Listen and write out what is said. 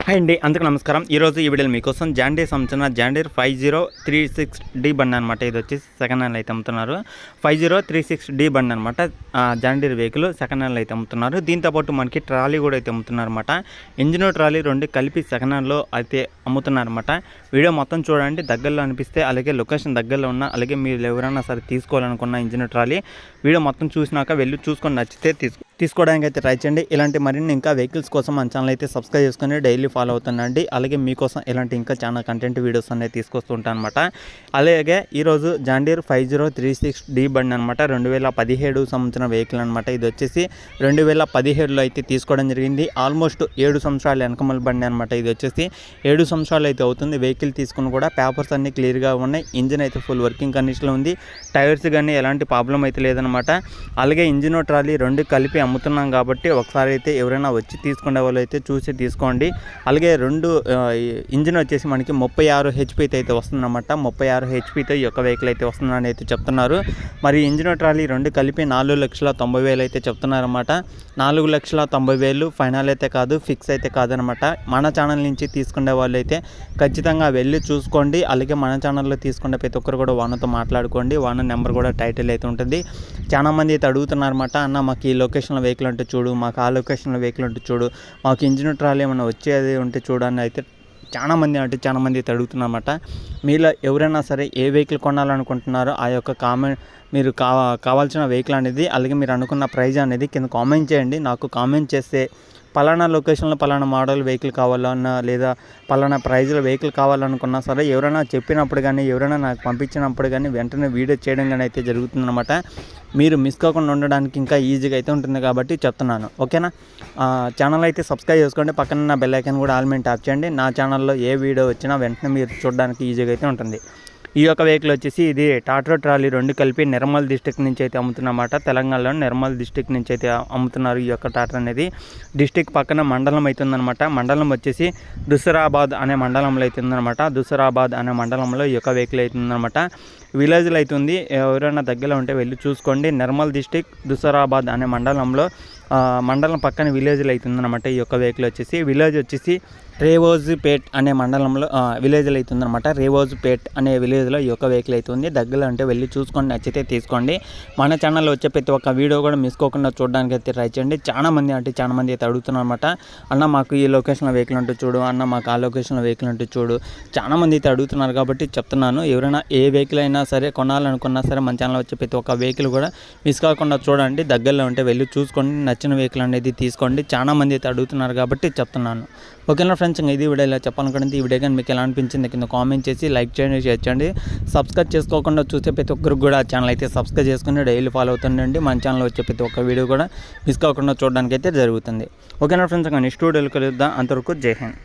Hi అండి, అందరికీ నమస్కారం. ఈరోజు ఈ వీడియోలో మీకోసం జాండీర్ సంబంధించిన జాండీర్ 5036D బండి అనమాట. ఇది వచ్చేసి సెకండ్ హ్యాండ్ అయితే అమ్ముతున్నారు. 5036D బండి అనమాట. జాండీర్ వెహికల్ సెకండ్ హ్యాండ్లో అయితే అమ్ముతున్నారు. దీంతోపాటు మనకి ట్రాలీ కూడా అయితే అమ్ముతున్నారు అనమాట. ఇంజిన్ ట్రాలీ రెండు కలిపి సెకండ్ హ్యాండ్లో అయితే అమ్ముతున్నారు అనమాట. వీడియో మొత్తం చూడండి, దగ్గరలో అనిపిస్తే అలాగే లొకేషన్ దగ్గరలో ఉన్న అలాగే మీరు ఎవరైనా సరే తీసుకోవాలనుకున్న ఇంజిన్ ట్రాలీ వీడియో మొత్తం చూసినాక వెళ్ళి చూసుకొని నచ్చితే తీసుకోవడానికి అయితే ట్రై చేయండి. ఇలాంటి మరిన్ని ఇంకా వెహికల్స్ కోసం మన ఛానల్ అయితే సబ్స్క్రైబ్ చేసుకొని డైలీ ఫాలో అవుతానండి. అలాగే మీకోసం ఇలాంటి ఇంకా చాలా కంటెంట్ వీడియోస్ అనేది తీసుకొస్తూ ఉంటాను అనమాట. అలాగే ఈరోజు జాండీర్ 5036D బండి అనమాట. 2017 సంవత్సరం వెహికల్ అనమాట. ఇది వచ్చేసి 2017లో అయితే తీసుకోవడం జరిగింది. ఆల్మోస్ట్ 7 సంవత్సరాలు వెనకమల బండి అనమాట. ఇది వచ్చేసి 7 సంవత్సరాలు అయితే అవుతుంది వెహికల్ తీసుకుని కూడా. పేపర్స్ అన్నీ క్లియర్గా ఉన్నాయి. ఇంజిన్ అయితే ఫుల్ వర్కింగ్ కండిషన్లో ఉంది. టైర్స్ కానీ ఎలాంటి ప్రాబ్లం అయితే లేదనమాట. అలాగే ఇంజిన్ ట్రాలీ రెండు కలిపి అమ్ముతున్నాం కాబట్టి ఒకసారి అయితే ఎవరైనా వచ్చి తీసుకునే వాళ్ళు అయితే చూసి తీసుకోండి. అలాగే రెండు ఇంజిన్ వచ్చేసి మనకి 36 HP అయితే వస్తుందన్నమాట. 36 HPతో ఈ యొక్క వెహికల్ అయితే వస్తుందని అయితే చెప్తున్నారు. మరి ఇంజిన్ ట్రాలీ రెండు కలిపి 4,90,000 అయితే చెప్తున్నారన్నమాట. 4,90,000 ఫైనల్ అయితే కాదు, ఫిక్స్ అయితే కాదనమాట. మన ఛానల్ నుంచి తీసుకునే వాళ్ళు అయితే ఖచ్చితంగా వెళ్ళి చూసుకోండి. అలాగే మన ఛానల్లో తీసుకునే ప్రతి ఒక్కరు కూడా వానతో మాట్లాడుకోండి. వాన నెంబర్ కూడా టైటిల్ అయితే ఉంటుంది. చాలామంది అయితే అడుగుతున్నారన్నమాట, అన్న మాకు ఈ లొకేషన్లో వెహికల్ ఉంటే చూడు, మాకు ఆ లొకేషన్లో వెహికల్ ఉంటే చూడు, మాకు ఇంజిన్ ట్రాలీ ఏమైనా వచ్చేది ఉంటే చూడని అయితే చాలామంది అయితే అడుగుతున్నారన్నమాట. మీలో ఎవరైనా సరే ఏ వెహికల్ కొనాలనుకుంటున్నారో ఆ యొక్క కామెంట్ మీరు కావాల్సిన వెహికల్ అనేది అలాగే మీరు అనుకున్న ప్రైజ్ అనేది కింద కామెంట్ చేయండి. నాకు కామెంట్ చేస్తే పలానా లొకేషన్లో పలానా మోడల్ వెహికల్ కావాలన్నా లేదా పలానా ప్రైజ్లో వెహికల్ కావాలనుకున్నా సరే ఎవరైనా చెప్పినప్పుడు కానీ ఎవరైనా నాకు పంపించినప్పుడు కానీ వెంటనే వీడియో చేయడం కానీ అయితే జరుగుతుందన్నమాట. మీరు మిస్ కాకుండా ఉండడానికి ఇంకా ఈజీగా అయితే ఉంటుంది కాబట్టి చెప్తున్నాను, ఓకేనా. ఛానల్ అయితే సబ్స్క్రైబ్ చేసుకోండి. పక్కన బెల్ ఐకాన్ కూడా ఆల్ మీద ట్యాప్ చేయండి. నా ఛానల్లో ఏ వీడియో వచ్చినా వెంటనే మీరు చూడడానికి ఈజీగా అయితే ఉంటుంది. ఈ యొక్క వెహికల్ వచ్చేసి ఇది టాటా ట్రాలీ రెండు కలిపి నిర్మల్ డిస్టిక్ నుంచి అయితే అమ్ముతున్నమాట. తెలంగాణలో నిర్మల్ డిస్టిక్ నుంచి అయితే అమ్ముతున్నారు. ఈ యొక్క టాటా అనేది డిస్టిక్ పక్కన మండలం అవుతుందన్నమాట. మండలం వచ్చేసి దుసరాబాద్ అనే మండలంలో అవుతుందన్నమాట. దుసరాబాద్ అనే మండలంలో ఈ యొక్క వెహికల్ అవుతుందన్నమాట. విలేజ్లో అవుతుంది. ఎవరైనా దగ్గరలో ఉంటే వెళ్ళి చూసుకోండి. నిర్మల్ డిస్టిక్ దుసరాబాద్ అనే మండలం పక్కన విలేజ్లో అవుతుందన్నమాట. ఈ యొక్క వెహికల్ వచ్చేసి విలేజ్ వచ్చేసి రేవోజుపేట్ అనే మండలంలో విలేజ్లో అవుతుందన్నమాట. రేవోజుపేట్ అనే విలేజ్లో ఈ యొక్క వెహికల్ అవుతుంది. దగ్గరలో అంటే వెళ్ళి చూసుకోండి, నచ్చితే తీసుకోండి. మన ఛానల్లో వచ్చే ప్రతి ఒక్క వీడియో కూడా మిస్ కాకుండా చూడడానికి అయితే ట్రై చేయండి. చాలామంది అయితే అడుగుతున్నారన్నమాట, అన్న మాకు ఈ లొకేషన్లో వెహికల్ ఉంటే చూడు, అన్న మాకు ఆ లొకేషన్లో వెహికల్ ఉంటే చూడు. చాలామంది అయితే అడుగుతున్నారు కాబట్టి చెప్తున్నాను. ఎవరైనా ఏ వెహికల్ అయినా సరే కొనాలనుకున్నా సరే మన ఛానల్లో వచ్చే ప్రతి ఒక్క వెహికల్ కూడా మిస్ కాకుండా చూడండి. దగ్గరలో ఉంటే వెళ్ళి చూసుకోండి, నచ్చిన వెహికల్ అనేది తీసుకోండి. చాలామంది అయితే అడుగుతున్నారు కాబట్టి చెప్తున్నాను, ఓకేనా ఫ్రెండ్స్. ఇంకా ఇది వీడియో ఇలా చెప్పాలనుకుంటే ఈ వీడియో కానీ మీకు ఎలా అనిపించింది కింద కామెంట్ చేసి లైక్ చేయండి, షేర్ చేయండి. సబ్స్క్రైబ్ చేసుకోకుండా చూసే ప్రతి ఒక్కరికి కూడా ఛానల్ అయితే సబ్స్క్రైబ్ చేసుకుని డైలీ ఫాలో అవుతుండండి. మన ఛానల్ వచ్చే ప్రతి ఒక్క వీడియో కూడా మిస్ కాకుండా చూడడానికి అయితే జరుగుతుంది, ఓకేనా ఫ్రెండ్స్. ఇంకా నెక్స్ట్ వీడియోలో కలుద్దాం. అంతవరకు జై హింద్.